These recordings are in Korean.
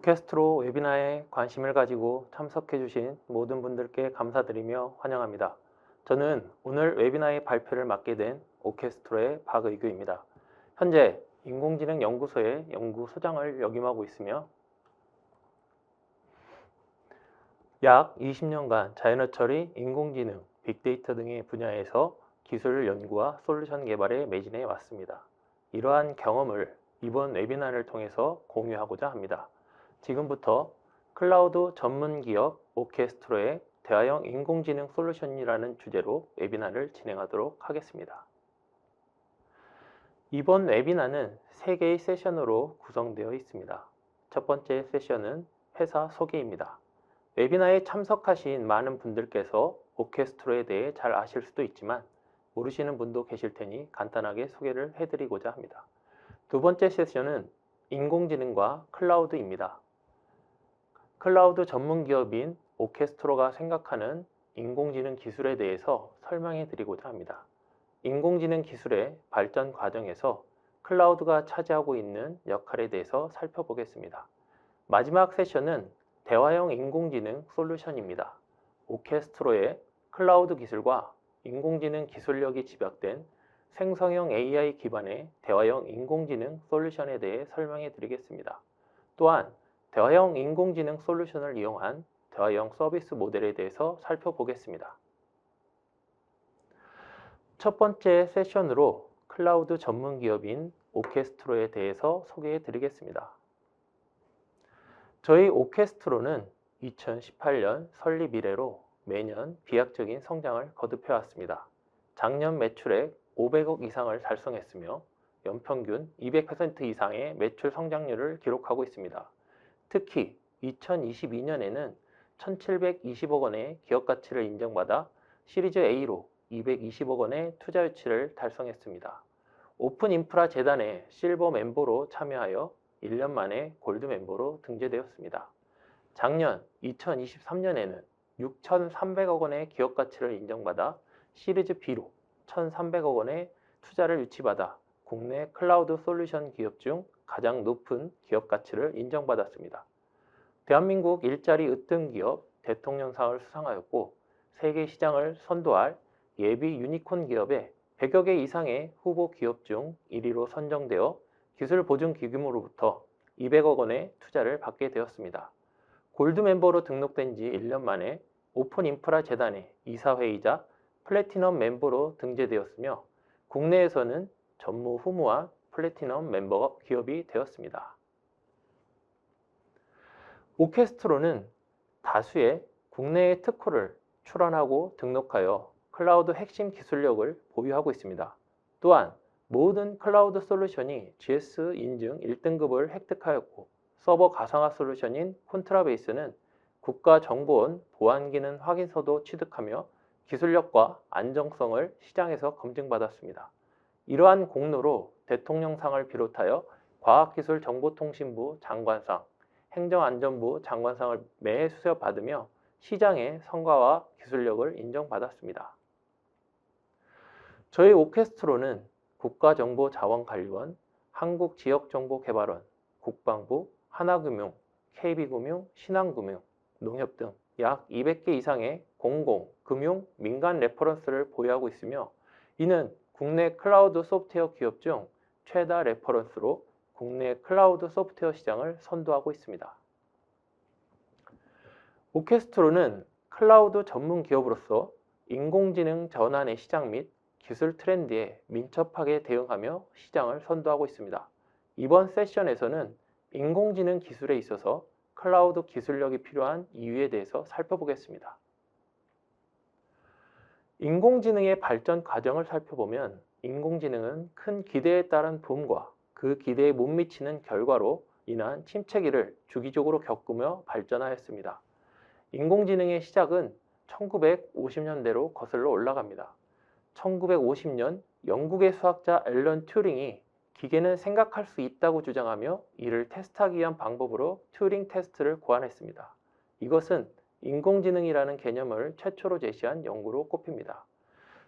오케스트로 웨비나에 관심을 가지고 참석해 주신 모든 분들께 감사드리며 환영합니다. 저는 오늘 웨비나의 발표를 맡게 된 오케스트로의 박의규입니다. 현재 인공지능 연구소의 연구소장을 역임하고 있으며 약 20년간 자연어 처리, 인공지능, 빅데이터 등의 분야에서 기술 연구와 솔루션 개발에 매진해 왔습니다. 이러한 경험을 이번 웨비나를 통해서 공유하고자 합니다. 지금부터 클라우드 전문 기업 오케스트로의 대화형 인공지능 솔루션이라는 주제로 웨비나를 진행하도록 하겠습니다. 이번 웨비나는 3개의 세션으로 구성되어 있습니다. 첫 번째 세션은 회사 소개입니다. 웨비나에 참석하신 많은 분들께서 오케스트로에 대해 잘 아실 수도 있지만 모르시는 분도 계실 테니 간단하게 소개를 해드리고자 합니다. 두 번째 세션은 인공지능과 클라우드입니다. 클라우드 전문 기업인 오케스트로가 생각하는 인공지능 기술에 대해서 설명해 드리고자 합니다. 인공지능 기술의 발전 과정에서 클라우드가 차지하고 있는 역할에 대해서 살펴보겠습니다. 마지막 세션은 대화형 인공지능 솔루션입니다. 오케스트로의 클라우드 기술과 인공지능 기술력이 집약된 생성형 AI 기반의 대화형 인공지능 솔루션에 대해 설명해 드리겠습니다. 또한 대화형 인공지능 솔루션을 이용한 대화형 서비스 모델에 대해서 살펴보겠습니다. 첫 번째 세션으로 클라우드 전문 기업인 오케스트로에 대해서 소개해 드리겠습니다. 저희 오케스트로는 2018년 설립 이래로 매년 비약적인 성장을 거듭해 왔습니다. 작년 매출액 500억 이상을 달성했으며 연평균 200% 이상의 매출 성장률을 기록하고 있습니다. 특히 2022년에는 1,720억 원의 기업 가치를 인정받아 시리즈 A로 220억 원의 투자 유치를 달성했습니다. 오픈 인프라 재단의 실버 멤버로 참여하여 1년 만에 골드 멤버로 등재되었습니다. 작년 2023년에는 6,300억 원의 기업 가치를 인정받아 시리즈 B로 1,300억 원의 투자를 유치받아 국내 클라우드 솔루션 기업 중 가장 높은 기업 가치를 인정받았습니다. 대한민국 일자리 으뜸 기업 대통령상을 수상하였고 세계 시장을 선도할 예비 유니콘 기업에 100여 개 이상의 후보 기업 중 1위로 선정되어 기술 보증 기금으로부터 200억 원의 투자를 받게 되었습니다. 골드 멤버로 등록된 지 1년 만에 오픈 인프라 재단의 이사회이자 플래티넘 멤버로 등재되었으며 국내에서는 전무후무한 플래티넘 멤버 기업이 되었습니다. 오케스트로는 다수의 국내의 특허를 출원하고 등록하여 클라우드 핵심 기술력을 보유하고 있습니다. 또한 모든 클라우드 솔루션이 GS 인증 1등급을 획득하였고 서버 가상화 솔루션인 콘트라베이스는 국가정보원 보안기능 확인서도 취득하며 기술력과 안정성을 시장에서 검증받았습니다. 이러한 공로로 대통령상을 비롯하여 과학기술정보통신부 장관상, 행정안전부 장관상을 매해 수여받으며 시장의 성과와 기술력을 인정받았습니다. 저희 오케스트로는 국가정보자원관리원, 한국지역정보개발원, 국방부, 하나금융, KB금융, 신한금융, 농협 등 약 200개 이상의 공공, 금융, 민간 레퍼런스를 보유하고 있으며 이는 국내 클라우드 소프트웨어 기업 중 최다 레퍼런스로 국내 클라우드 소프트웨어 시장을 선도하고 있습니다. 오케스트로는 클라우드 전문 기업으로서 인공지능 전환의 시장 및 기술 트렌드에 민첩하게 대응하며 시장을 선도하고 있습니다. 이번 세션에서는 인공지능 기술에 있어서 클라우드 기술력이 필요한 이유에 대해서 살펴보겠습니다. 인공지능의 발전 과정을 살펴보면 인공지능은 큰 기대에 따른 붐과 그 기대에 못 미치는 결과로 인한 침체기를 주기적으로 겪으며 발전하였습니다. 인공지능의 시작은 1950년대로 거슬러 올라갑니다. 1950년 영국의 수학자 앨런 튜링이 기계는 생각할 수 있다고 주장하며 이를 테스트하기 위한 방법으로 튜링 테스트를 고안했습니다. 이것은 인공지능이라는 개념을 최초로 제시한 연구로 꼽힙니다.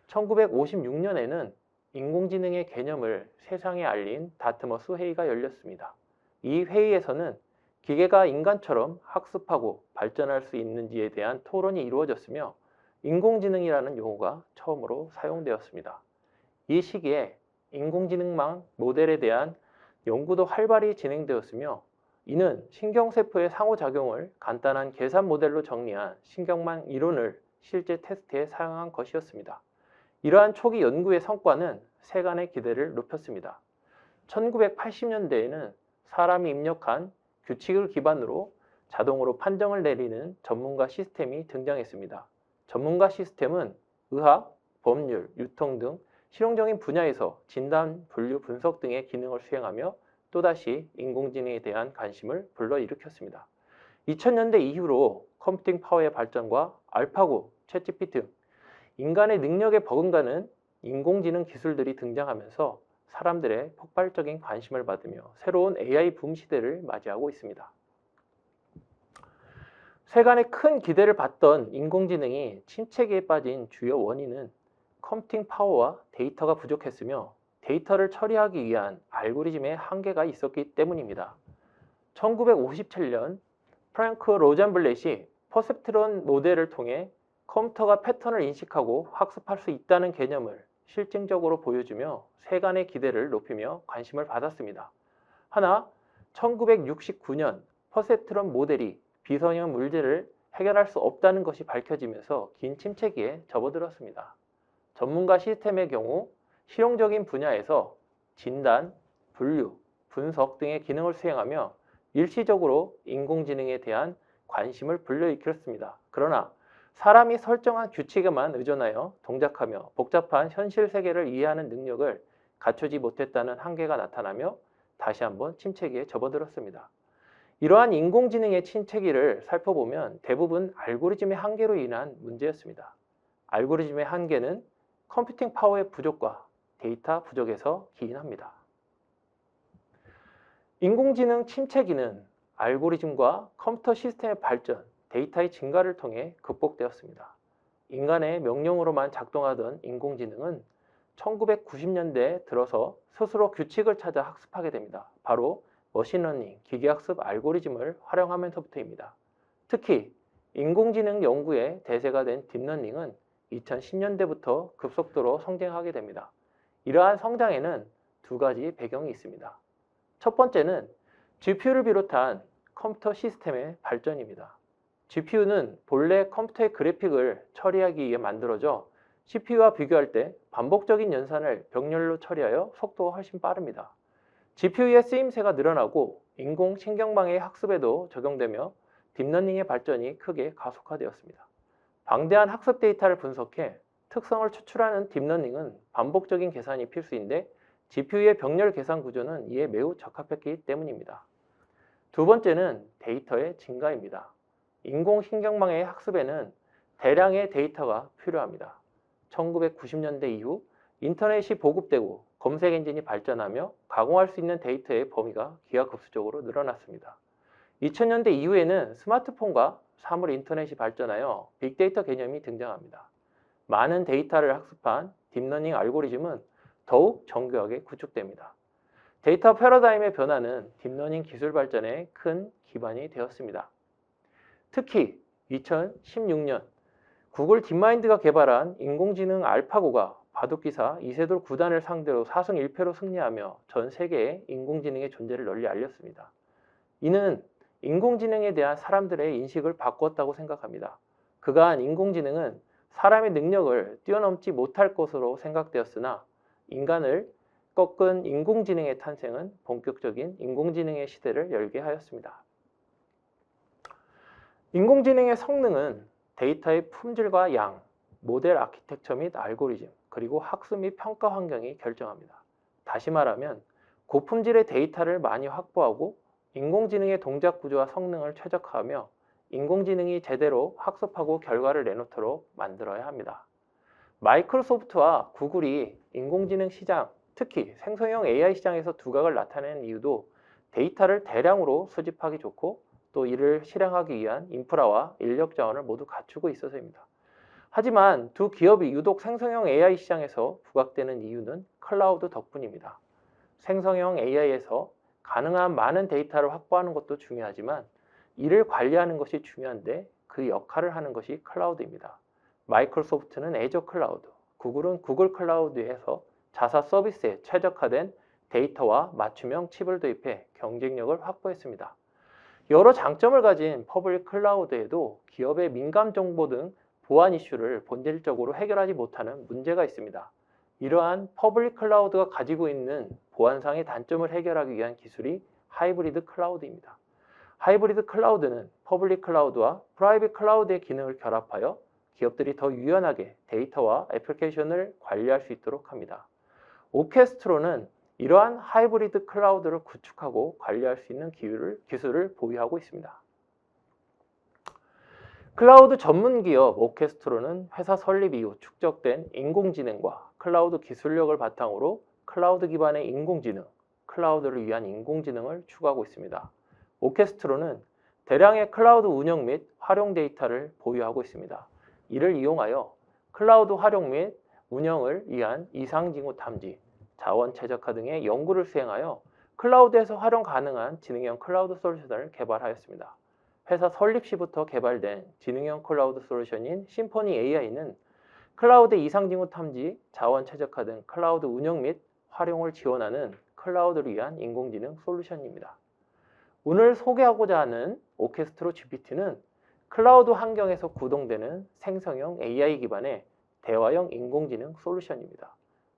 1956년에는 인공지능의 개념을 세상에 알린 다트머스 회의가 열렸습니다. 이 회의에서는 기계가 인간처럼 학습하고 발전할 수 있는지에 대한 토론이 이루어졌으며 인공지능이라는 용어가 처음으로 사용되었습니다. 이 시기에 인공지능망 모델에 대한 연구도 활발히 진행되었으며 이는 신경세포의 상호작용을 간단한 계산 모델로 정리한 신경망 이론을 실제 테스트에 사용한 것이었습니다. 이러한 초기 연구의 성과는 세간의 기대를 높였습니다. 1980년대에는 사람이 입력한 규칙을 기반으로 자동으로 판정을 내리는 전문가 시스템이 등장했습니다. 전문가 시스템은 의학, 법률, 유통 등 실용적인 분야에서 진단, 분류, 분석 등의 기능을 수행하며 또다시 인공지능에 대한 관심을 불러일으켰습니다. 2000년대 이후로 컴퓨팅 파워의 발전과 알파고, 챗GPT 등 인간의 능력에 버금가는 인공지능 기술들이 등장하면서 사람들의 폭발적인 관심을 받으며 새로운 AI 붐 시대를 맞이하고 있습니다. 세간의 큰 기대를 받던 인공지능이 침체기에 빠진 주요 원인은 컴퓨팅 파워와 데이터가 부족했으며 데이터를 처리하기 위한 알고리즘의 한계가 있었기 때문입니다. 1957년 프랭크 로젠블렛이 퍼셉트론 모델을 통해 컴퓨터가 패턴을 인식하고 학습할 수 있다는 개념을 실증적으로 보여주며 세간의 기대를 높이며 관심을 받았습니다. 하나 1969년 퍼셉트론 모델이 비선형 문제를 해결할 수 없다는 것이 밝혀지면서 긴 침체기에 접어들었습니다. 전문가 시스템의 경우 실용적인 분야에서 진단, 분류, 분석 등의 기능을 수행하며 일시적으로 인공지능에 대한 관심을 불러일으켰습니다. 그러나 사람이 설정한 규칙에만 의존하여 동작하며 복잡한 현실 세계를 이해하는 능력을 갖추지 못했다는 한계가 나타나며 다시 한번 침체기에 접어들었습니다. 이러한 인공지능의 침체기를 살펴보면 대부분 알고리즘의 한계로 인한 문제였습니다. 알고리즘의 한계는 컴퓨팅 파워의 부족과 데이터 부족에서 기인합니다. 인공지능 침체기는 알고리즘과 컴퓨터 시스템의 발전, 데이터의 증가를 통해 극복되었습니다. 인간의 명령으로만 작동하던 인공지능은 1990년대에 들어서 스스로 규칙을 찾아 학습하게 됩니다. 바로 머신러닝, 기계학습 알고리즘을 활용하면서부터입니다. 특히 인공지능 연구의 대세가 된 딥러닝은 2010년대부터 급속도로 성장하게 됩니다. 이러한 성장에는 두 가지 배경이 있습니다. 첫 번째는 GPU를 비롯한 컴퓨터 시스템의 발전입니다. GPU는 본래 컴퓨터의 그래픽을 처리하기 위해 만들어져 CPU와 비교할 때 반복적인 연산을 병렬로 처리하여 속도가 훨씬 빠릅니다. GPU의 쓰임새가 늘어나고 인공신경망의 학습에도 적용되며 딥러닝의 발전이 크게 가속화되었습니다. 방대한 학습 데이터를 분석해 특성을 추출하는 딥러닝은 반복적인 계산이 필수인데 GPU의 병렬 계산 구조는 이에 매우 적합했기 때문입니다. 두 번째는 데이터의 증가입니다. 인공신경망의 학습에는 대량의 데이터가 필요합니다. 1990년대 이후 인터넷이 보급되고 검색 엔진이 발전하며 가공할 수 있는 데이터의 범위가 기하급수적으로 늘어났습니다. 2000년대 이후에는 스마트폰과 사물 인터넷이 발전하여 빅데이터 개념이 등장합니다. 많은 데이터를 학습한 딥러닝 알고리즘은 더욱 정교하게 구축됩니다. 데이터 패러다임의 변화는 딥러닝 기술 발전에 큰 기반이 되었습니다. 특히 2016년 구글 딥마인드가 개발한 인공지능 알파고가 바둑기사 이세돌 9단을 상대로 4승 1패로 승리하며 전 세계에 인공지능의 존재를 널리 알렸습니다. 이는 인공지능에 대한 사람들의 인식을 바꾸었다고 생각합니다. 그간 인공지능은 사람의 능력을 뛰어넘지 못할 것으로 생각되었으나 인간을 꺾은 인공지능의 탄생은 본격적인 인공지능의 시대를 열게 하였습니다. 인공지능의 성능은 데이터의 품질과 양, 모델 아키텍처 및 알고리즘, 그리고 학습 및 평가 환경이 결정합니다. 다시 말하면 고품질의 데이터를 많이 확보하고 인공지능의 동작 구조와 성능을 최적화하며 인공지능이 제대로 학습하고 결과를 내놓도록 만들어야 합니다. 마이크로소프트와 구글이 인공지능 시장, 특히 생성형 AI 시장에서 두각을 나타내는 이유도 데이터를 대량으로 수집하기 좋고 또 이를 실행하기 위한 인프라와 인력 자원을 모두 갖추고 있어서입니다. 하지만 두 기업이 유독 생성형 AI 시장에서 부각되는 이유는 클라우드 덕분입니다. 생성형 AI에서 가능한 많은 데이터를 확보하는 것도 중요하지만 이를 관리하는 것이 중요한데 그 역할을 하는 것이 클라우드입니다. 마이크로소프트는 애저 클라우드, 구글은 구글 클라우드에서 자사 서비스에 최적화된 데이터와 맞춤형 칩을 도입해 경쟁력을 확보했습니다. 여러 장점을 가진 퍼블릭 클라우드에도 기업의 민감 정보 등 보안 이슈를 본질적으로 해결하지 못하는 문제가 있습니다. 이러한 퍼블릭 클라우드가 가지고 있는 보안상의 단점을 해결하기 위한 기술이 하이브리드 클라우드입니다. 하이브리드 클라우드는 퍼블릭 클라우드와 프라이빗 클라우드의 기능을 결합하여 기업들이 더 유연하게 데이터와 애플리케이션을 관리할 수 있도록 합니다. 오케스트로는 이러한 하이브리드 클라우드를 구축하고 관리할 수 있는 기술을 보유하고 있습니다. 클라우드 전문 기업 오케스트로는 회사 설립 이후 축적된 인공지능과 클라우드 기술력을 바탕으로 클라우드 기반의 인공지능, 클라우드를 위한 인공지능을 추구하고 있습니다. 오케스트로는 대량의 클라우드 운영 및 활용 데이터를 보유하고 있습니다. 이를 이용하여 클라우드 활용 및 운영을 위한 이상징후 탐지, 자원 최적화 등의 연구를 수행하여 클라우드에서 활용 가능한 지능형 클라우드 솔루션을 개발하였습니다. 회사 설립 시부터 개발된 지능형 클라우드 솔루션인 심포니 AI는 클라우드 이상징후 탐지, 자원 최적화 등 클라우드 운영 및 활용을 지원하는 클라우드를 위한 인공지능 솔루션입니다. 오늘 소개하고자 하는 오케스트로 GPT는 클라우드 환경에서 구동되는 생성형 AI 기반의 대화형 인공지능 솔루션입니다.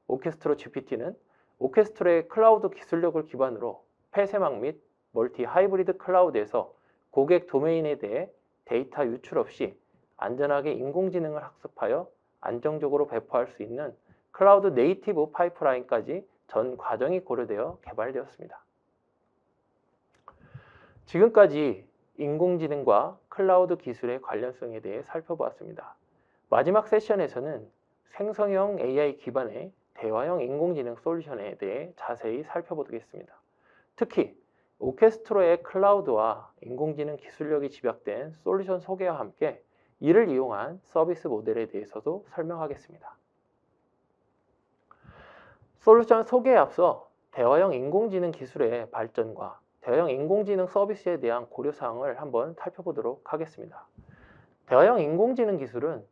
오케스트로 GPT는 오케스트로의 클라우드 기술력을 기반으로 폐쇄망 및 멀티 하이브리드 클라우드에서 고객 도메인에 대해 데이터 유출 없이 안전하게 인공지능을 학습하여 안정적으로 배포할 수 있는 클라우드 네이티브 파이프라인까지 전 과정이 고려되어 개발되었습니다. 지금까지 인공지능과 클라우드 기술의 관련성에 대해 살펴보았습니다. 마지막 세션에서는 생성형 AI 기반의 대화형 인공지능 솔루션에 대해 자세히 살펴보겠습니다. 특히 오케스트로의 클라우드와 인공지능 기술력이 집약된 솔루션 소개와 함께 이를 이용한 서비스 모델에 대해서도 설명하겠습니다. 솔루션 소개에 앞서 대화형 인공지능 기술의 발전과 대화형 인공지능 서비스에 대한 고려사항을 한번 살펴보도록 하겠습니다. 대화형 인공지능 기술은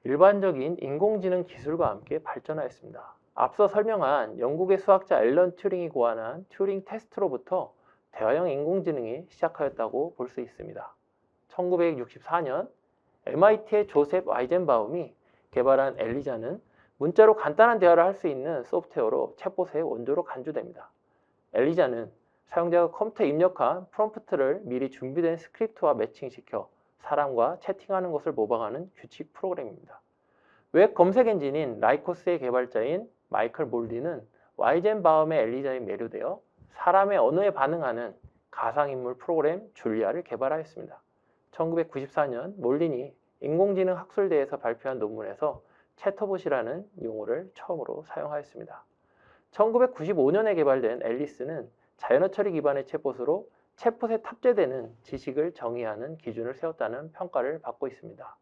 일반적인 인공지능 기술과 함께 발전하였습니다. 앞서 설명한 영국의 수학자 앨런 튜링이 고안한 튜링 테스트로부터 대화형 인공지능이 시작하였다고 볼 수 있습니다. 1964년 MIT의 조셉 와이젠바움이 개발한 엘리자는 문자로 간단한 대화를 할 수 있는 소프트웨어로 챗봇의 원조로 간주됩니다. 엘리자는 사용자가 컴퓨터에 입력한 프롬프트를 미리 준비된 스크립트와 매칭시켜 사람과 채팅하는 것을 모방하는 규칙 프로그램입니다. 웹 검색 엔진인 라이코스의 개발자인 마이클 몰디는 와이젠바움의 엘리자에 매료되어 사람의 언어에 반응하는 가상인물 프로그램 줄리아를 개발하였습니다. 1994년 몰린이 인공지능 학술대에서 발표한 논문에서 채터봇이라는 용어를 처음으로 사용하였습니다. 1995년에 개발된 앨리스는 자연어 처리 기반의 챗봇으로 챗봇에 탑재되는 지식을 정의하는 기준을 세웠다는 평가를 받고 있습니다.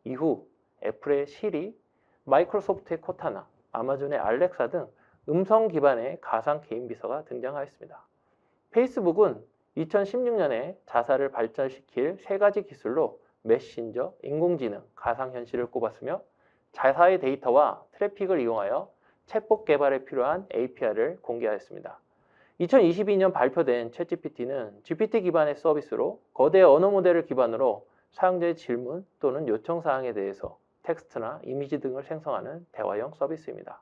이후 애플의 시리, 마이크로소프트의 코타나, 아마존의 알렉사 등 음성 기반의 가상 개인 비서가 등장하였습니다. 페이스북은 2016년에 자사를 발전시킬 세 가지 기술로 메신저, 인공지능, 가상현실을 꼽았으며 자사의 데이터와 트래픽을 이용하여 챗봇 개발에 필요한 API를 공개하였습니다. 2022년 발표된 챗GPT는 GPT 기반의 서비스로 거대 언어 모델을 기반으로 사용자의 질문 또는 요청 사항에 대해서 텍스트나 이미지 등을 생성하는 대화형 서비스입니다.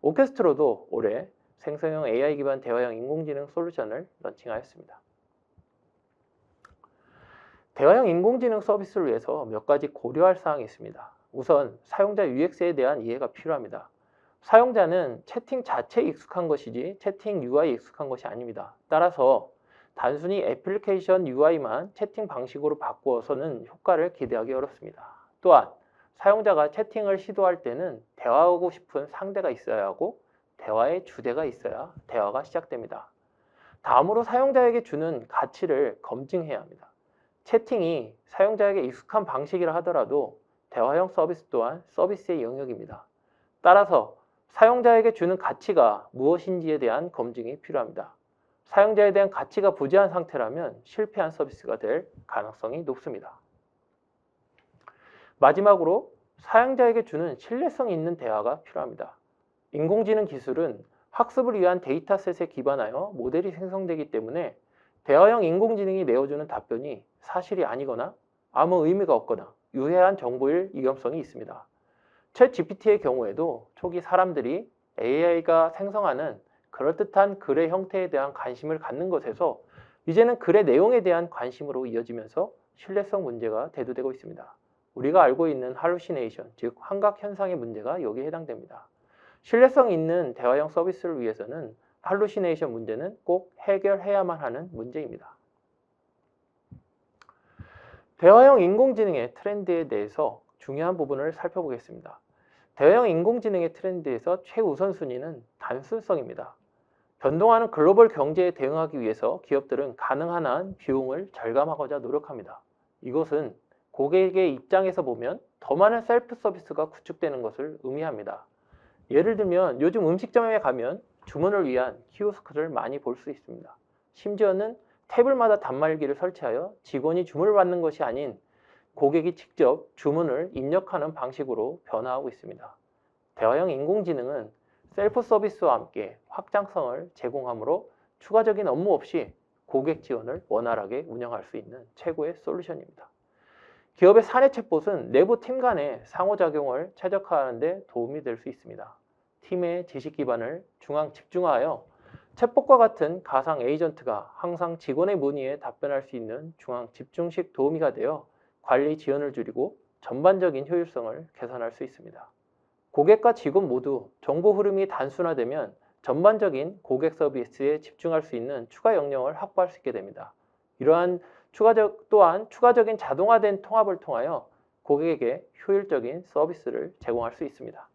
오케스트로도 올해 생성형 AI 기반 대화형 인공지능 솔루션을 런칭하였습니다. 대화형 인공지능 서비스를 위해서 몇 가지 고려할 사항이 있습니다. 우선 사용자 UX에 대한 이해가 필요합니다. 사용자는 채팅 자체에 익숙한 것이지 채팅 UI에 익숙한 것이 아닙니다. 따라서 단순히 애플리케이션 UI만 채팅 방식으로 바꾸어서는 효과를 기대하기 어렵습니다. 또한 사용자가 채팅을 시도할 때는 대화하고 싶은 상대가 있어야 하고 대화의 주제가 있어야 대화가 시작됩니다. 다음으로 사용자에게 주는 가치를 검증해야 합니다. 채팅이 사용자에게 익숙한 방식이라 하더라도 대화형 서비스 또한 서비스의 영역입니다. 따라서 사용자에게 주는 가치가 무엇인지에 대한 검증이 필요합니다. 사용자에 대한 가치가 부재한 상태라면 실패한 서비스가 될 가능성이 높습니다. 마지막으로 사용자에게 주는 신뢰성 있는 대화가 필요합니다. 인공지능 기술은 학습을 위한 데이터셋에 기반하여 모델이 생성되기 때문에 대화형 인공지능이 내어주는 답변이 사실이 아니거나 아무 의미가 없거나 유해한 정보일 위험성이 있습니다. 챗 GPT의 경우에도 초기 사람들이 AI가 생성하는 그럴듯한 글의 형태에 대한 관심을 갖는 것에서 이제는 글의 내용에 대한 관심으로 이어지면서 신뢰성 문제가 대두되고 있습니다. 우리가 알고 있는 할루시네이션, 즉 환각 현상의 문제가 여기에 해당됩니다. 신뢰성 있는 대화형 서비스를 위해서는 할루시네이션 문제는 꼭 해결해야만 하는 문제입니다. 대화형 인공지능의 트렌드에 대해서 중요한 부분을 살펴보겠습니다. 대화형 인공지능의 트렌드에서 최우선순위는 단순성입니다. 변동하는 글로벌 경제에 대응하기 위해서 기업들은 가능한 한 비용을 절감하고자 노력합니다. 이것은 고객의 입장에서 보면 더 많은 셀프 서비스가 구축되는 것을 의미합니다. 예를 들면 요즘 음식점에 가면 주문을 위한 키오스크를 많이 볼 수 있습니다. 심지어는 테이블마다 단말기를 설치하여 직원이 주문을 받는 것이 아닌 고객이 직접 주문을 입력하는 방식으로 변화하고 있습니다. 대화형 인공지능은 셀프 서비스와 함께 확장성을 제공하므로 추가적인 업무 없이 고객 지원을 원활하게 운영할 수 있는 최고의 솔루션입니다. 기업의 사내 챗봇은 내부 팀 간의 상호작용을 최적화하는 데 도움이 될 수 있습니다. 팀의 지식 기반을 중앙 집중하여 챗봇과 같은 가상 에이전트가 항상 직원의 문의에 답변할 수 있는 중앙 집중식 도우미가 되어 관리 지연을 줄이고 전반적인 효율성을 개선할 수 있습니다. 고객과 직원 모두 정보 흐름이 단순화되면 전반적인 고객 서비스에 집중할 수 있는 추가 역량을 확보할 수 있게 됩니다. 이러한 또한 추가적인 자동화된 통합을 통하여 고객에게 효율적인 서비스를 제공할 수 있습니다.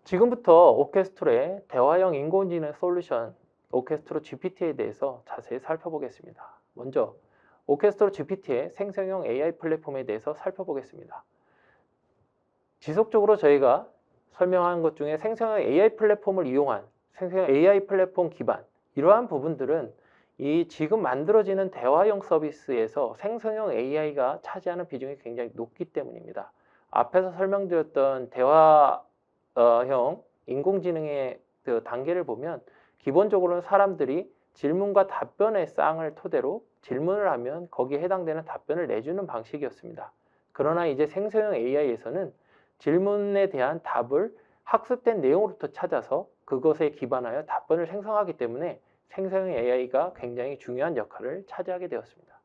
지금부터 오케스트로의 대화형 인공지능 솔루션 오케스트로 GPT에 대해서 자세히 살펴보겠습니다. 먼저 오케스트로 GPT의 생성형 AI 플랫폼에 대해서 살펴보겠습니다. 지속적으로 저희가 설명한 것 중에 생성형 AI 플랫폼을 이용한 생성형 AI 플랫폼 기반 이러한 부분들은 이 지금 만들어지는 대화형 서비스에서 생성형 AI가 차지하는 비중이 굉장히 높기 때문입니다. 앞에서 설명드렸던 대화형 인공지능의 그 단계를 보면 기본적으로는 사람들이 질문과 답변의 쌍을 토대로 질문을 하면 거기에 해당되는 답변을 내주는 방식이었습니다. 그러나 이제 생성형 AI에서는 질문에 대한 답을 학습된 내용으로부터 찾아서 그것에 기반하여 답변을 생성하기 때문에 생성형 AI가 굉장히 중요한 역할을 차지하게 되었습니다.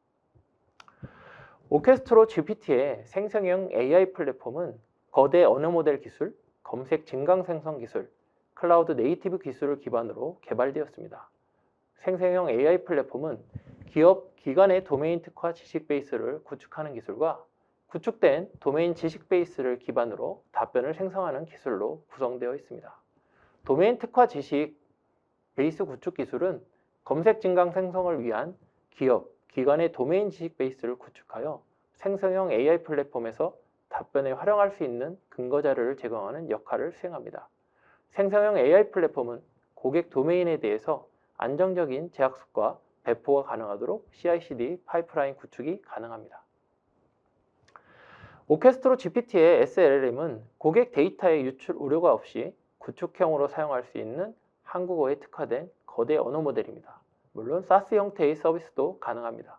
오케스트로 GPT의 생성형 AI 플랫폼은 거대 언어 모델 기술, 검색 증강 생성 기술, 클라우드 네이티브 기술을 기반으로 개발되었습니다. 생성형 AI 플랫폼은 기업, 기관의 도메인 특화 지식 베이스를 구축하는 기술과 구축된 도메인 지식 베이스를 기반으로 답변을 생성하는 기술로 구성되어 있습니다. 도메인 특화 지식 베이스 구축 기술은 검색 증강 생성을 위한 기업, 기관의 도메인 지식 베이스를 구축하여 생성형 AI 플랫폼에서 답변에 활용할 수 있는 근거 자료를 제공하는 역할을 수행합니다. 생성형 AI 플랫폼은 고객 도메인에 대해서 안정적인 재학습과 배포가 가능하도록 CI/CD 파이프라인 구축이 가능합니다. 오케스트로 GPT의 SLLM은 고객 데이터의 유출 우려가 없이 구축형으로 사용할 수 있는 한국어에 특화된 거대 언어 모델입니다. 물론 SaaS 형태의 서비스도 가능합니다.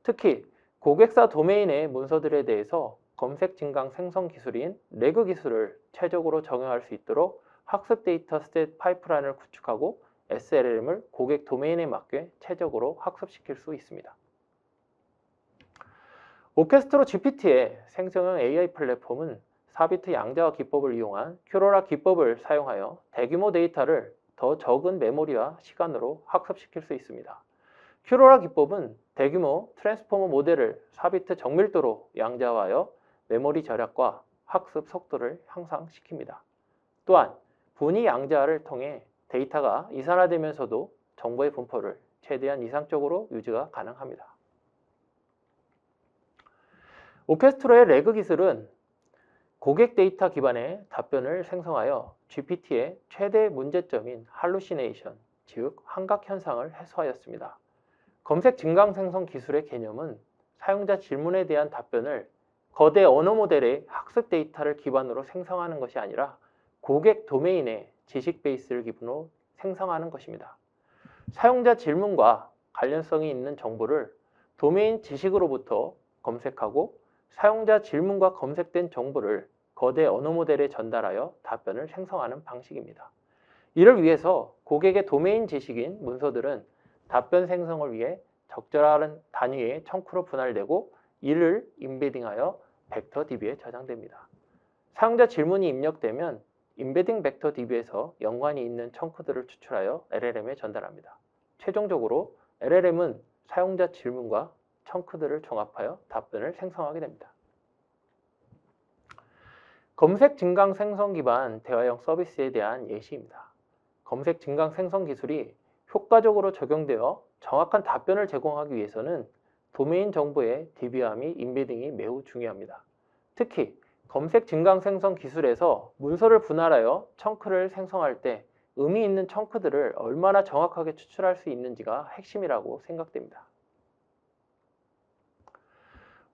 특히 고객사 도메인의 문서들에 대해서 검색 증강 생성 기술인 레그 기술을 최적으로 적용할 수 있도록 학습 데이터 스탯 파이프라인을 구축하고 SLLM을 고객 도메인에 맞게 최적으로 학습시킬 수 있습니다. 오케스트로 GPT의 생성형 AI 플랫폼은 4비트 양자화 기법을 이용한 큐로라 기법을 사용하여 대규모 데이터를 더 적은 메모리와 시간으로 학습시킬 수 있습니다. 큐로라 기법은 대규모 트랜스포머 모델을 4비트 정밀도로 양자화하여 메모리 절약과 학습 속도를 향상시킵니다. 또한 분위 양자화를 통해 데이터가 이산화되면서도 정보의 분포를 최대한 이상적으로 유지가 가능합니다. 오케스트로의 레그 기술은 고객 데이터 기반의 답변을 생성하여 GPT의 최대 문제점인 할루시네이션, 즉 환각 현상을 해소하였습니다. 검색 증강 생성 기술의 개념은 사용자 질문에 대한 답변을 거대 언어 모델의 학습 데이터를 기반으로 생성하는 것이 아니라 고객 도메인의 지식 베이스를 기반으로 생성하는 것입니다. 사용자 질문과 관련성이 있는 정보를 도메인 지식으로부터 검색하고 사용자 질문과 검색된 정보를 거대 언어 모델에 전달하여 답변을 생성하는 방식입니다. 이를 위해서 고객의 도메인 지식인 문서들은 답변 생성을 위해 적절한 단위의 청크로 분할되고 이를 임베딩하여 벡터 DB에 저장됩니다. 사용자 질문이 입력되면 임베딩 벡터 DB에서 연관이 있는 청크들을 추출하여 LLM에 전달합니다. 최종적으로 LLM은 사용자 질문과 청크들을 종합하여 답변을 생성하게 됩니다. 검색 증강 생성 기반 대화형 서비스에 대한 예시입니다. 검색 증강 생성 기술이 효과적으로 적용되어 정확한 답변을 제공하기 위해서는 도메인 정보의 DB와 및 임베딩이 매우 중요합니다. 특히 검색 증강 생성 기술에서 문서를 분할하여 청크를 생성할 때 의미 있는 청크들을 얼마나 정확하게 추출할 수 있는지가 핵심이라고 생각됩니다.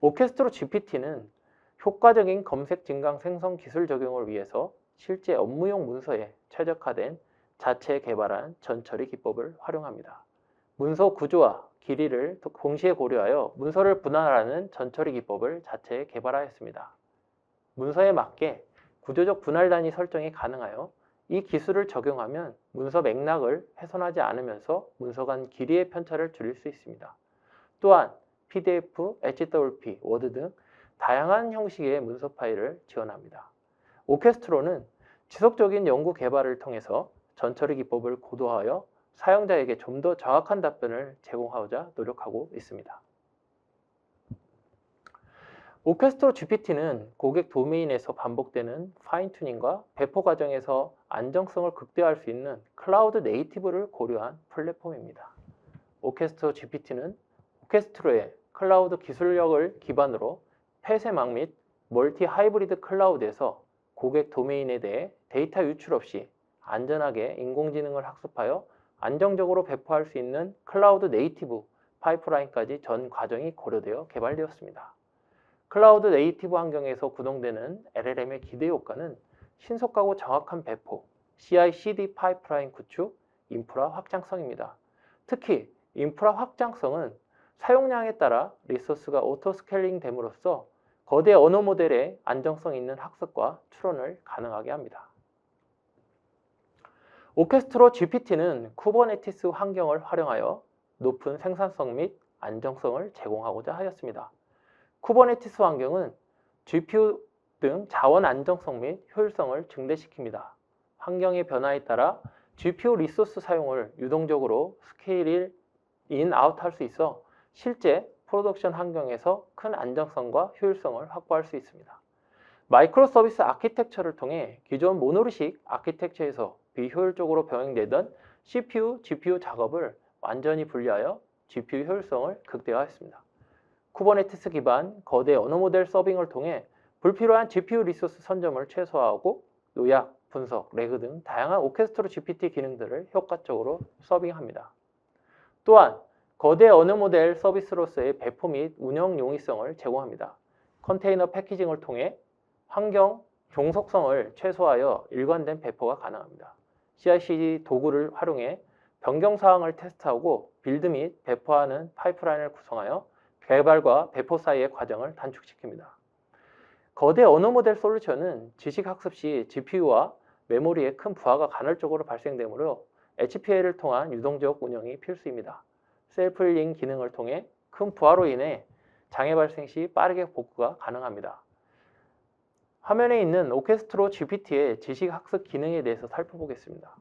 오케스트로 GPT는 효과적인 검색 증강 생성 기술 적용을 위해서 실제 업무용 문서에 최적화된 자체 개발한 전처리 기법을 활용합니다. 문서 구조와 길이를 동시에 고려하여 문서를 분할하는 전처리 기법을 자체 개발하였습니다. 문서에 맞게 구조적 분할 단위 설정이 가능하여 이 기술을 적용하면 문서 맥락을 훼손하지 않으면서 문서 간 길이의 편차를 줄일 수 있습니다. 또한 PDF, HWP, 워드 등 다양한 형식의 문서 파일을 지원합니다. 오케스트로는 지속적인 연구 개발을 통해서 전처리 기법을 고도화하여 사용자에게 좀 더 정확한 답변을 제공하고자 노력하고 있습니다. 오케스트로 GPT는 고객 도메인에서 반복되는 파인튜닝과 배포 과정에서 안정성을 극대화할 수 있는 클라우드 네이티브를 고려한 플랫폼입니다. 오케스트로 GPT는 오케스트로의 클라우드 기술력을 기반으로 폐쇄망 및 멀티 하이브리드 클라우드에서 고객 도메인에 대해 데이터 유출 없이 안전하게 인공지능을 학습하여 안정적으로 배포할 수 있는 클라우드 네이티브 파이프라인까지 전 과정이 고려되어 개발되었습니다. 클라우드 네이티브 환경에서 구동되는 LLM의 기대 효과는 신속하고 정확한 배포, CI/CD 파이프라인 구축, 인프라 확장성입니다. 특히 인프라 확장성은 사용량에 따라 리소스가 오토스케일링 됨으로써 거대 언어 모델의 안정성 있는 학습과 추론을 가능하게 합니다. 오케스트로 GPT는 쿠버네티스 환경을 활용하여 높은 생산성 및 안정성을 제공하고자 하였습니다. 쿠버네티스 환경은 GPU 등 자원 안정성 및 효율성을 증대시킵니다. 환경의 변화에 따라 GPU 리소스 사용을 유동적으로 스케일 인, 아웃 할 수 있어 실제 프로덕션 환경에서 큰 안정성과 효율성을 확보할 수 있습니다. 마이크로 서비스 아키텍처를 통해 기존 모노리식 아키텍처에서 비효율적으로 병행되던 CPU, GPU 작업을 완전히 분리하여 GPU 효율성을 극대화했습니다. 쿠버네티스 기반 거대 언어 모델 서빙을 통해 불필요한 GPU 리소스 선점을 최소화하고 요약, 분석, 레그 등 다양한 오케스트로 GPT 기능들을 효과적으로 서빙합니다. 또한 거대 언어 모델 서비스로서의 배포 및 운영 용이성을 제공합니다. 컨테이너 패키징을 통해 환경 종속성을 최소화하여 일관된 배포가 가능합니다. CI/CD 도구를 활용해 변경 사항을 테스트하고 빌드 및 배포하는 파이프라인을 구성하여 개발과 배포 사이의 과정을 단축시킵니다. 거대 언어 모델 솔루션은 지식 학습 시 GPU와 메모리에 큰 부하가 간헐적으로 발생되므로 HPL을 통한 유동적 운영이 필수입니다. 셀프 힐링 기능을 통해 큰 부하로 인해 장애 발생 시 빠르게 복구가 가능합니다. 화면에 있는 오케스트로 GPT의 지식 학습 기능에 대해서 살펴보겠습니다.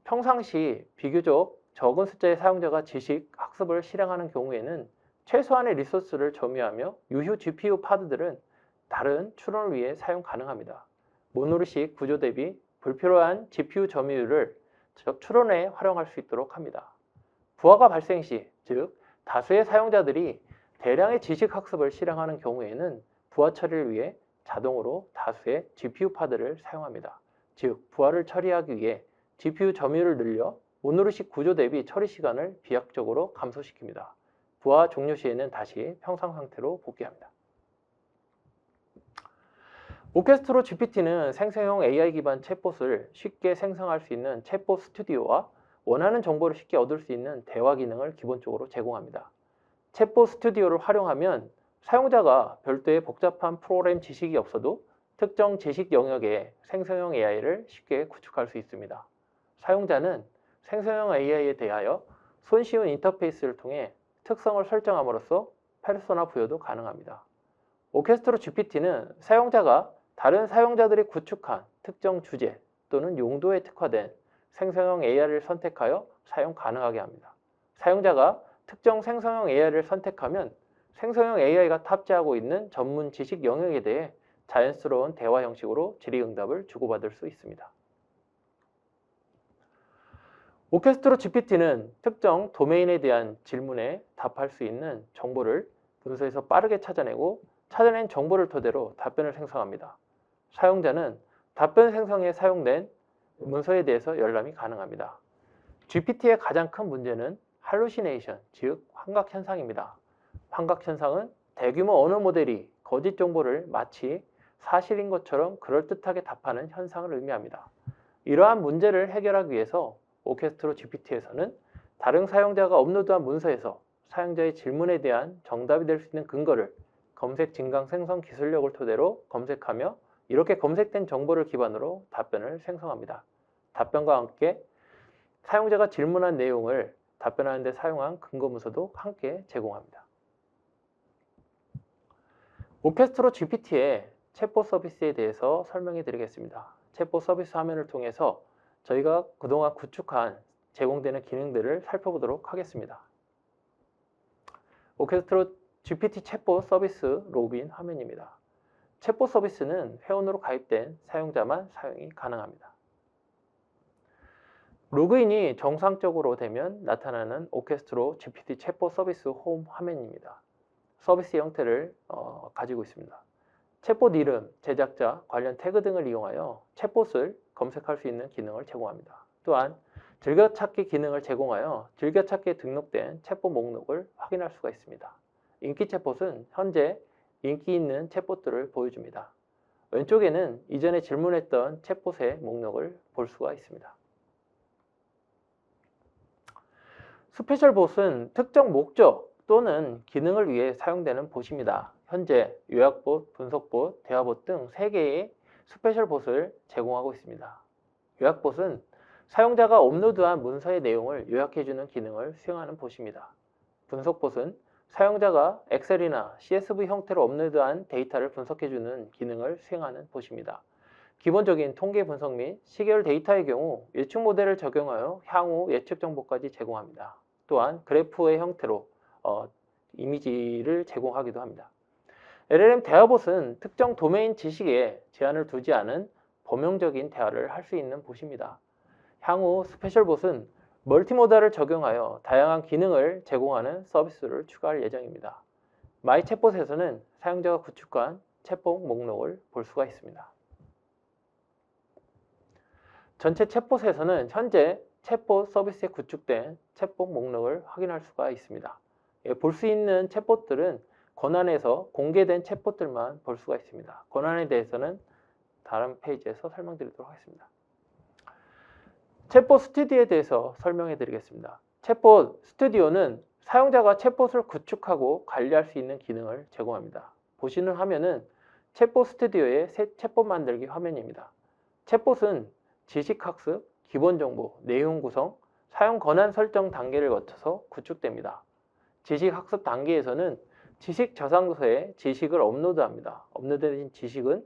평상시 비교적 적은 숫자의 사용자가 지식 학습을 실행하는 경우에는 최소한의 리소스를 점유하며 유효 GPU 파드들은 다른 추론을 위해 사용 가능합니다. 모노리식 구조 대비 불필요한 GPU 점유율을 추론에 활용할 수 있도록 합니다. 부하가 발생 시, 즉 다수의 사용자들이 대량의 지식 학습을 실행하는 경우에는 부하 처리를 위해 자동으로 다수의 GPU 파드를 사용합니다. 즉, 부하를 처리하기 위해 GPU 점유율을 늘려 모노리식 구조 대비 처리 시간을 비약적으로 감소시킵니다. 부하 종료 시에는 다시 평상 상태로 복귀합니다. 오케스트로 GPT는 생성형 AI 기반 챗봇을 쉽게 생성할 수 있는 챗봇 스튜디오와 원하는 정보를 쉽게 얻을 수 있는 대화 기능을 기본적으로 제공합니다. 챗봇 스튜디오를 활용하면 사용자가 별도의 복잡한 프로그램 지식이 없어도 특정 지식 영역의 생성형 AI를 쉽게 구축할 수 있습니다. 사용자는 생성형 AI에 대하여 손쉬운 인터페이스를 통해 특성을 설정함으로써 페르소나 부여도 가능합니다. 오케스트로 GPT는 사용자가 다른 사용자들이 구축한 특정 주제 또는 용도에 특화된 생성형 AI를 선택하여 사용 가능하게 합니다. 사용자가 특정 생성형 AI를 선택하면 생성형 AI가 탑재하고 있는 전문 지식 영역에 대해 자연스러운 대화 형식으로 질의응답을 주고받을 수 있습니다. 오케스트로 GPT는 특정 도메인에 대한 질문에 답할 수 있는 정보를 문서에서 빠르게 찾아내고 찾아낸 정보를 토대로 답변을 생성합니다. 사용자는 답변 생성에 사용된 문서에 대해서 열람이 가능합니다. GPT의 가장 큰 문제는 할루시네이션, 즉 환각 현상입니다. 환각 현상은 대규모 언어 모델이 거짓 정보를 마치 사실인 것처럼 그럴듯하게 답하는 현상을 의미합니다. 이러한 문제를 해결하기 위해서 오케스트로 GPT에서는 다른 사용자가 업로드한 문서에서 사용자의 질문에 대한 정답이 될 수 있는 근거를 검색 증강 생성 기술력을 토대로 검색하며 이렇게 검색된 정보를 기반으로 답변을 생성합니다. 답변과 함께 사용자가 질문한 내용을 답변하는 데 사용한 근거 문서도 함께 제공합니다. 오케스트로 GPT의 챗봇 서비스에 대해서 설명해 드리겠습니다. 챗봇 서비스 화면을 통해서 저희가 그동안 구축한 제공되는 기능들을 살펴보도록 하겠습니다. 오케스트로 GPT 챗봇 서비스 로그인 화면입니다. 챗봇 서비스는 회원으로 가입된 사용자만 사용이 가능합니다. 로그인이 정상적으로 되면 나타나는 오케스트로 GPT 챗봇 서비스 홈 화면입니다. 서비스 형태를 가지고 있습니다. 챗봇 이름, 제작자, 관련 태그 등을 이용하여 챗봇을 검색할 수 있는 기능을 제공합니다. 또한 즐겨찾기 기능을 제공하여 즐겨찾기에 등록된 챗봇 목록을 확인할 수가 있습니다. 인기 챗봇은 현재 인기 있는 챗봇들을 보여줍니다. 왼쪽에는 이전에 질문했던 챗봇의 목록을 볼 수가 있습니다. 스페셜 봇은 특정 목적 또는 기능을 위해 사용되는 봇입니다. 현재 요약봇, 분석봇, 대화봇 등 3개의 스페셜 봇을 제공하고 있습니다. 요약봇은 사용자가 업로드한 문서의 내용을 요약해주는 기능을 수행하는 봇입니다. 분석봇은 사용자가 엑셀이나 CSV 형태로 업로드한 데이터를 분석해주는 기능을 수행하는 봇입니다. 기본적인 통계 분석 및 시계열 데이터의 경우 예측 모델을 적용하여 향후 예측 정보까지 제공합니다. 또한 그래프의 형태로 이미지를 제공하기도 합니다. LLM 대화봇은 특정 도메인 지식에 제한을 두지 않은 범용적인 대화를 할 수 있는 봇입니다. 향후 스페셜봇은 멀티모달을 적용하여 다양한 기능을 제공하는 서비스를 추가할 예정입니다. 마이 챗봇에서는 사용자가 구축한 챗봇 목록을 볼 수가 있습니다. 전체 챗봇에서는 현재 챗봇 서비스에 구축된 챗봇 목록을 확인할 수가 있습니다. 볼 수 있는 챗봇들은 권한에서 공개된 챗봇들만 볼 수가 있습니다. 권한에 대해서는 다른 페이지에서 설명드리도록 하겠습니다. 챗봇 스튜디오에 대해서 설명해 드리겠습니다. 챗봇 스튜디오는 사용자가 챗봇을 구축하고 관리할 수 있는 기능을 제공합니다. 보시는 화면은 챗봇 스튜디오의 새 챗봇 만들기 화면입니다. 챗봇은 지식학습, 기본정보, 내용 구성, 사용 권한 설정 단계를 거쳐서 구축됩니다. 지식학습 단계에서는 지식 저장소에 지식을 업로드합니다. 업로드된 지식은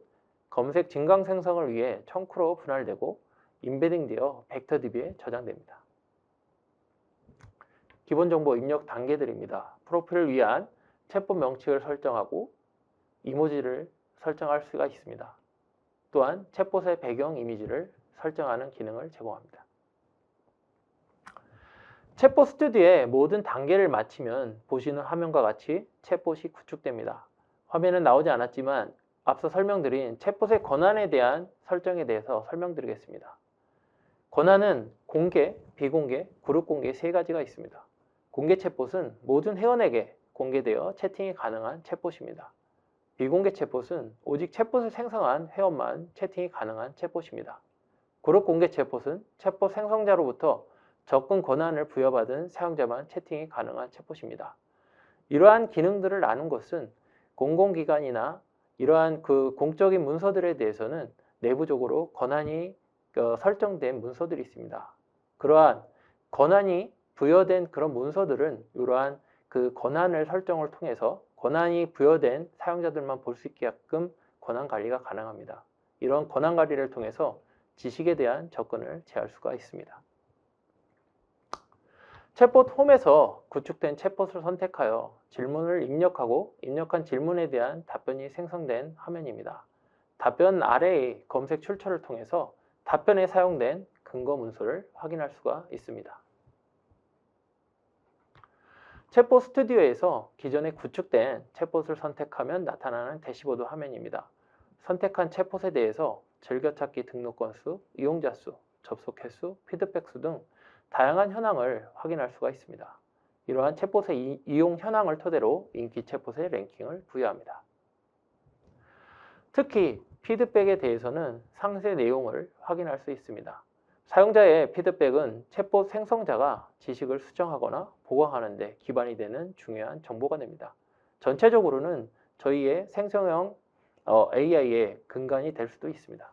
검색 증강 생성을 위해 청크로 분할되고 임베딩되어 벡터DB에 저장됩니다. 기본정보 입력 단계들입니다. 프로필을 위한 챗봇 명칭을 설정하고 이모지를 설정할 수가 있습니다. 또한 챗봇의 배경 이미지를 설정하는 기능을 제공합니다. 챗봇 스튜디오의 모든 단계를 마치면 보시는 화면과 같이 챗봇이 구축됩니다. 화면은 나오지 않았지만 앞서 설명드린 챗봇의 권한에 대한 설정에 대해서 설명드리겠습니다. 권한은 공개, 비공개, 그룹 공개 세 가지가 있습니다. 공개 챗봇은 모든 회원에게 공개되어 채팅이 가능한 챗봇입니다. 비공개 챗봇은 오직 챗봇을 생성한 회원만 채팅이 가능한 챗봇입니다. 그룹 공개 챗봇은 챗봇 생성자로부터 접근 권한을 부여받은 사용자만 채팅이 가능한 챗봇입니다. 이러한 기능들을 나눈 것은 공공기관이나 이러한 그 공적인 문서들에 대해서는 내부적으로 권한이 설정된 문서들이 있습니다. 그러한 권한이 부여된 그런 문서들은 이러한 그 권한을 설정을 통해서 권한이 부여된 사용자들만 볼 수 있게끔 권한 관리가 가능합니다. 이런 권한 관리를 통해서 지식에 대한 접근을 제할 수가 있습니다. 챗봇 홈에서 구축된 챗봇을 선택하여 질문을 입력하고 입력한 질문에 대한 답변이 생성된 화면입니다. 답변 아래의 검색 출처를 통해서 답변에 사용된 근거 문서를 확인할 수가 있습니다. 챗봇 스튜디오에서 기존에 구축된 챗봇을 선택하면 나타나는 대시보드 화면입니다. 선택한 챗봇에 대해서 즐겨찾기 등록 건수, 이용자 수, 접속 횟수, 피드백 수 등 다양한 현황을 확인할 수가 있습니다. 이러한 챗봇의 이용 현황을 토대로 인기 챗봇의 랭킹을 부여합니다. 특히 피드백에 대해서는 상세 내용을 확인할 수 있습니다. 사용자의 피드백은 챗봇 생성자가 지식을 수정하거나 보강하는 데 기반이 되는 중요한 정보가 됩니다. 전체적으로는 저희의 생성형 AI의 근간이 될 수도 있습니다.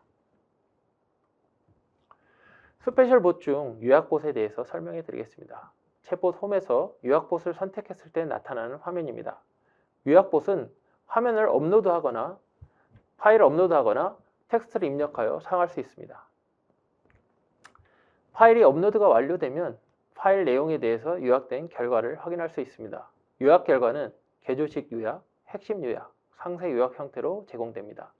스페셜봇 중 요약봇에 대해서 설명해 드리겠습니다. 챗봇 홈에서 요약봇을 선택했을 때 나타나는 화면입니다. 요약봇은 화면을 업로드하거나 파일을 업로드하거나 텍스트를 입력하여 사용할 수 있습니다. 파일이 업로드가 완료되면 파일 내용에 대해서 요약된 결과를 확인할 수 있습니다. 요약 결과는 개조식 요약, 핵심 요약, 상세 요약 형태로 제공됩니다.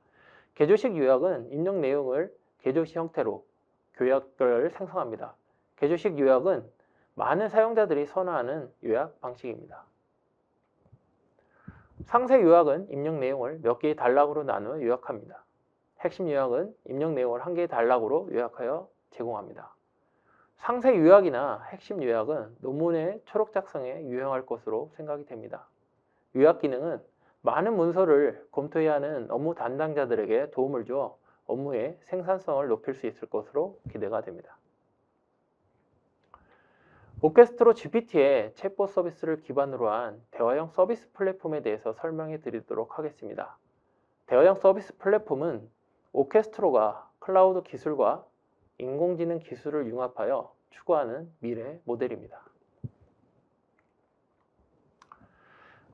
개조식 요약은 입력 내용을 개조식 형태로 요약을 생성합니다. 개조식 요약은 많은 사용자들이 선호하는 요약 방식입니다. 상세 요약은 입력 내용을 몇 개의 단락으로 나누어 요약합니다. 핵심 요약은 입력 내용을 한 개의 단락으로 요약하여 제공합니다. 상세 요약이나 핵심 요약은 논문의 초록 작성에 유용할 것으로 생각이 됩니다. 요약 기능은 많은 문서를 검토해야 하는 업무 담당자들에게 도움을 주어 업무의 생산성을 높일 수 있을 것으로 기대가 됩니다. 오케스트로 GPT의 챗봇 서비스를 기반으로 한 대화형 서비스 플랫폼에 대해서 설명해 드리도록 하겠습니다. 대화형 서비스 플랫폼은 오케스트로가 클라우드 기술과 인공지능 기술을 융합하여 추구하는 미래 모델입니다.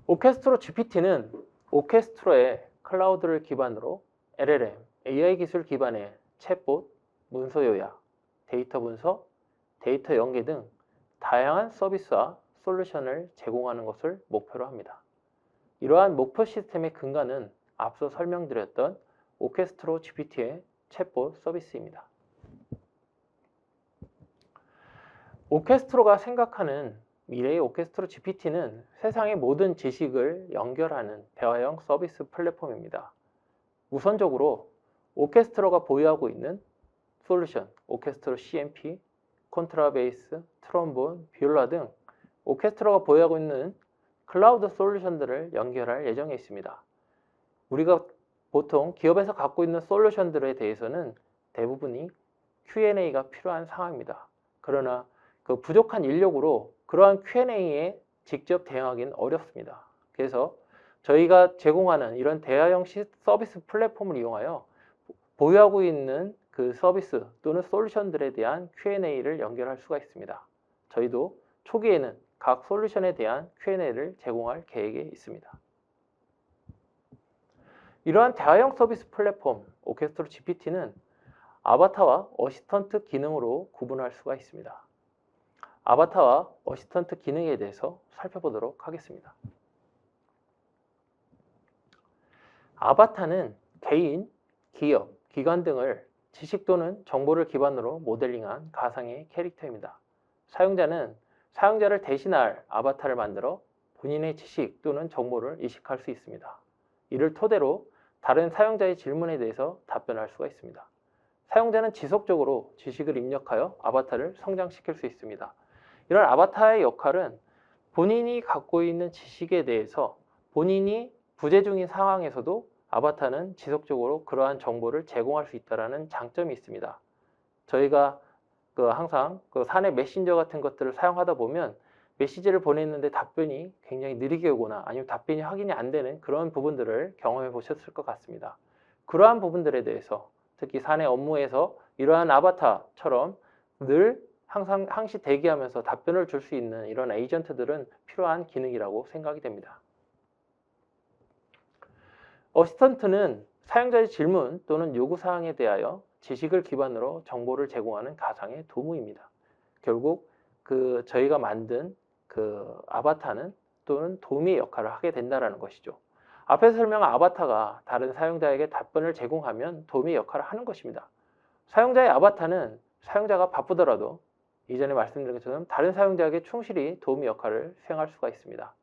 오케스트로 GPT는 오케스트로의 클라우드를 기반으로 LLM, AI 기술 기반의 챗봇, 문서 요약, 데이터 분석, 데이터 연계 등 다양한 서비스와 솔루션을 제공하는 것을 목표로 합니다. 이러한 목표 시스템의 근간은 앞서 설명드렸던 오케스트로 GPT의 챗봇 서비스입니다. 오케스트로가 생각하는 미래의 오케스트로 GPT는 세상의 모든 지식을 연결하는 대화형 서비스 플랫폼입니다. 우선적으로 오케스트로가 보유하고 있는 솔루션, 오케스트로 CMP, 콘트라베이스, 트롬본, 비올라 등 오케스트로가 보유하고 있는 클라우드 솔루션들을 연결할 예정에 있습니다. 우리가 보통 기업에서 갖고 있는 솔루션들에 대해서는 대부분이 Q&A가 필요한 상황입니다. 그러나 그 부족한 인력으로 그러한 Q&A에 직접 대응하기는 어렵습니다. 그래서 저희가 제공하는 이런 대화형 서비스 플랫폼을 이용하여 보유하고 있는 그 서비스 또는 솔루션들에 대한 Q&A를 연결할 수가 있습니다. 저희도 초기에는 각 솔루션에 대한 Q&A를 제공할 계획에 있습니다. 이러한 대화형 서비스 플랫폼 오케스트로 GPT는 아바타와 어시스턴트 기능으로 구분할 수가 있습니다. 아바타와 어시스턴트 기능에 대해서 살펴보도록 하겠습니다. 아바타는 개인, 기업, 기관 등을 지식 또는 정보를 기반으로 모델링한 가상의 캐릭터입니다. 사용자는 사용자를 대신할 아바타를 만들어 본인의 지식 또는 정보를 이식할 수 있습니다. 이를 토대로 다른 사용자의 질문에 대해서 답변할 수가 있습니다. 사용자는 지속적으로 지식을 입력하여 아바타를 성장시킬 수 있습니다. 이런 아바타의 역할은 본인이 갖고 있는 지식에 대해서 본인이 부재 중인 상황에서도 아바타는 지속적으로 그러한 정보를 제공할 수 있다는 장점이 있습니다. 저희가 항상 사내 메신저 같은 것들을 사용하다 보면 메시지를 보냈는데 답변이 굉장히 느리게 오거나 아니면 답변이 확인이 안 되는 그런 부분들을 경험해 보셨을 것 같습니다. 그러한 부분들에 대해서 특히 사내 업무에서 이러한 아바타처럼 늘 항상 항시 대기하면서 답변을 줄 수 있는 이런 에이전트들은 필요한 기능이라고 생각이 됩니다. 어시스턴트는 사용자의 질문 또는 요구사항에 대하여 지식을 기반으로 정보를 제공하는 가상의 도구입니다. 결국 저희가 만든 아바타는 또는 도우미의 역할을 하게 된다는 것이죠. 앞에서 설명한 아바타가 다른 사용자에게 답변을 제공하면 도우미의 역할을 하는 것입니다. 사용자의 아바타는 사용자가 바쁘더라도 이전에 말씀드린 것처럼 다른 사용자에게 충실히 도우미 역할을 수행할 수가 있습니다.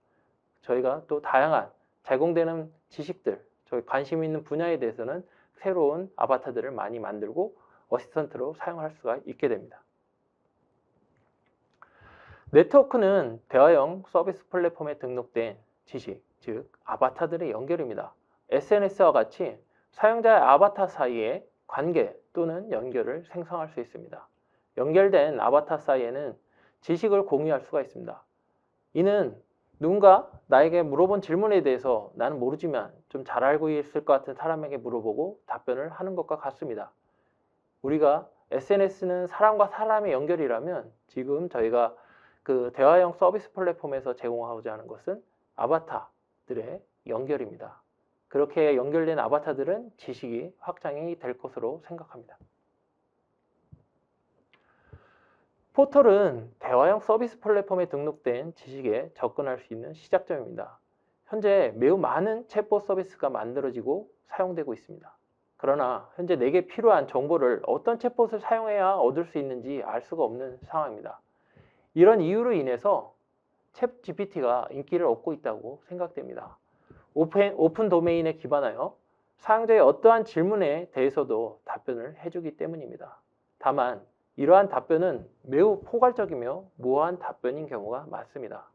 저희가 또 다양한 제공되는 지식들, 저희 관심 있는 분야에 대해서는 새로운 아바타들을 많이 만들고 어시스턴트로 사용할 수가 있게 됩니다. 네트워크는 대화형 서비스 플랫폼에 등록된 지식, 즉 아바타들의 연결입니다. SNS와 같이 사용자의 아바타 사이에 관계 또는 연결을 생성할 수 있습니다. 연결된 아바타 사이에는 지식을 공유할 수가 있습니다. 이는 누군가 나에게 물어본 질문에 대해서 나는 모르지만 좀 잘 알고 있을 것 같은 사람에게 물어보고 답변을 하는 것과 같습니다. 우리가 SNS는 사람과 사람의 연결이라면 지금 저희가 대화형 서비스 플랫폼에서 제공하고자 하는 것은 아바타들의 연결입니다. 그렇게 연결된 아바타들은 지식이 확장이 될 것으로 생각합니다. 포털은 대화형 서비스 플랫폼에 등록된 지식에 접근할 수 있는 시작점입니다. 현재 매우 많은 챗봇 서비스가 만들어지고 사용되고 있습니다. 그러나 현재 내게 필요한 정보를 어떤 챗봇을 사용해야 얻을 수 있는지 알 수가 없는 상황입니다. 이런 이유로 인해서 챗 GPT가 인기를 얻고 있다고 생각됩니다. 오픈 도메인에 기반하여 사용자의 어떠한 질문에 대해서도 답변을 해주기 때문입니다. 다만 이러한 답변은 매우 포괄적이며 모호한 답변인 경우가 많습니다.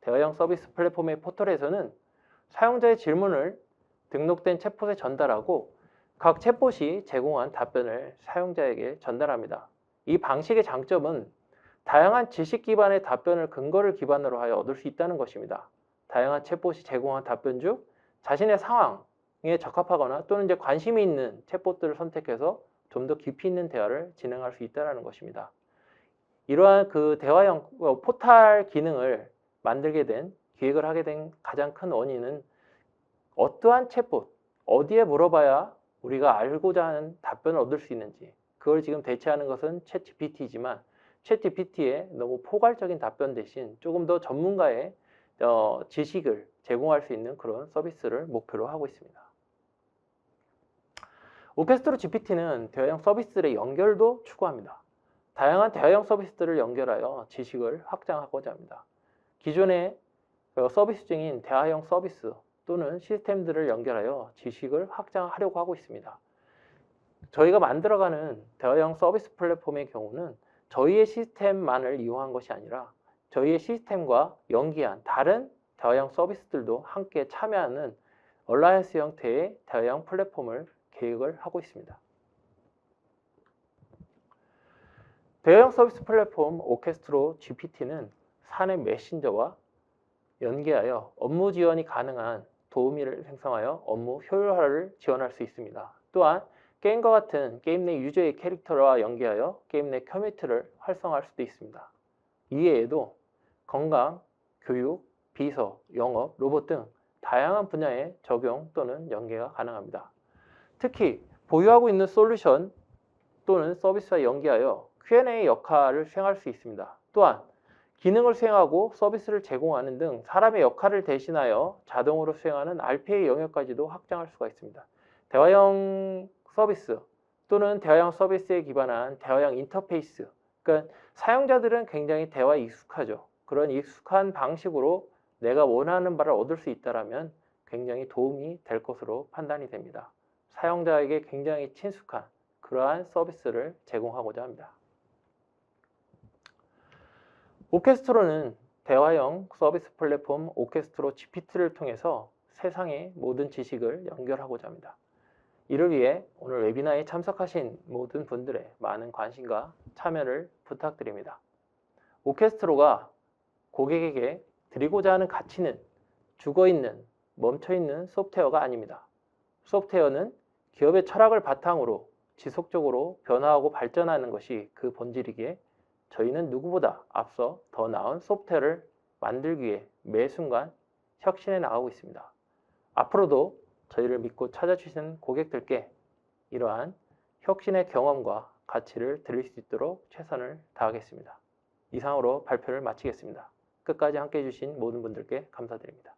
대화형 서비스 플랫폼의 포털에서는 사용자의 질문을 등록된 챗봇에 전달하고 각 챗봇이 제공한 답변을 사용자에게 전달합니다. 이 방식의 장점은 다양한 지식 기반의 답변을 근거를 기반으로 하여 얻을 수 있다는 것입니다. 다양한 챗봇이 제공한 답변 중 자신의 상황에 적합하거나 또는 이제 관심이 있는 챗봇들을 선택해서 좀 더 깊이 있는 대화를 진행할 수 있다는 것입니다. 이러한 대화형 포털 기능을 만들게 된, 기획을 하게 된 가장 큰 원인은 어떠한 챗봇, 어디에 물어봐야 우리가 알고자 하는 답변을 얻을 수 있는지, 그걸 지금 대체하는 것은 챗 GPT이지만 챗 GPT의 너무 포괄적인 답변 대신 조금 더 전문가의 지식을 제공할 수 있는 그런 서비스를 목표로 하고 있습니다. 오케스트로 GPT는 대화형 서비스들의 연결도 추구합니다. 다양한 대화형 서비스들을 연결하여 지식을 확장하고자 합니다. 기존의 서비스 중인 대화형 서비스 또는 시스템들을 연결하여 지식을 확장하려고 하고 있습니다. 저희가 만들어가는 대화형 서비스 플랫폼의 경우는 저희의 시스템만을 이용한 것이 아니라 저희의 시스템과 연계한 다른 대화형 서비스들도 함께 참여하는 얼라이언스 형태의 대화형 플랫폼을 계획을 하고 있습니다. 대화형 서비스 플랫폼 오케스트로 GPT는 사내 메신저와 연계하여 업무 지원이 가능한 도우미를 생성하여 업무 효율화를 지원할 수 있습니다. 또한 게임과 같은 게임 내 유저의 캐릭터와 연계하여 게임 내 커뮤니티를 활성화할 수도 있습니다. 이외에도 건강, 교육, 비서, 영업, 로봇 등 다양한 분야의 적용 또는 연계가 가능합니다. 특히 보유하고 있는 솔루션 또는 서비스와 연계하여 Q&A 역할을 수행할 수 있습니다. 또한 기능을 수행하고 서비스를 제공하는 등 사람의 역할을 대신하여 자동으로 수행하는 RPA 영역까지도 확장할 수가 있습니다. 대화형 서비스 또는 대화형 서비스에 기반한 대화형 인터페이스, 그러니까 사용자들은 굉장히 대화에 익숙하죠. 그런 익숙한 방식으로 내가 원하는 바를 얻을 수 있다면 굉장히 도움이 될 것으로 판단이 됩니다. 사용자에게 굉장히 친숙한 그러한 서비스를 제공하고자 합니다. 오케스트로는 대화형 서비스 플랫폼 오케스트로 GPT를 통해서 세상의 모든 지식을 연결하고자 합니다. 이를 위해 오늘 웨비나에 참석하신 모든 분들의 많은 관심과 참여를 부탁드립니다. 오케스트로가 고객에게 드리고자 하는 가치는 죽어있는, 멈춰있는 소프트웨어가 아닙니다. 소프트웨어는 기업의 철학을 바탕으로 지속적으로 변화하고 발전하는 것이 그 본질이기에 저희는 누구보다 앞서 더 나은 소프트웨어를 만들기 위해 매 순간 혁신해 나가고 있습니다. 앞으로도 저희를 믿고 찾아주시는 고객들께 이러한 혁신의 경험과 가치를 드릴 수 있도록 최선을 다하겠습니다. 이상으로 발표를 마치겠습니다. 끝까지 함께해 주신 모든 분들께 감사드립니다.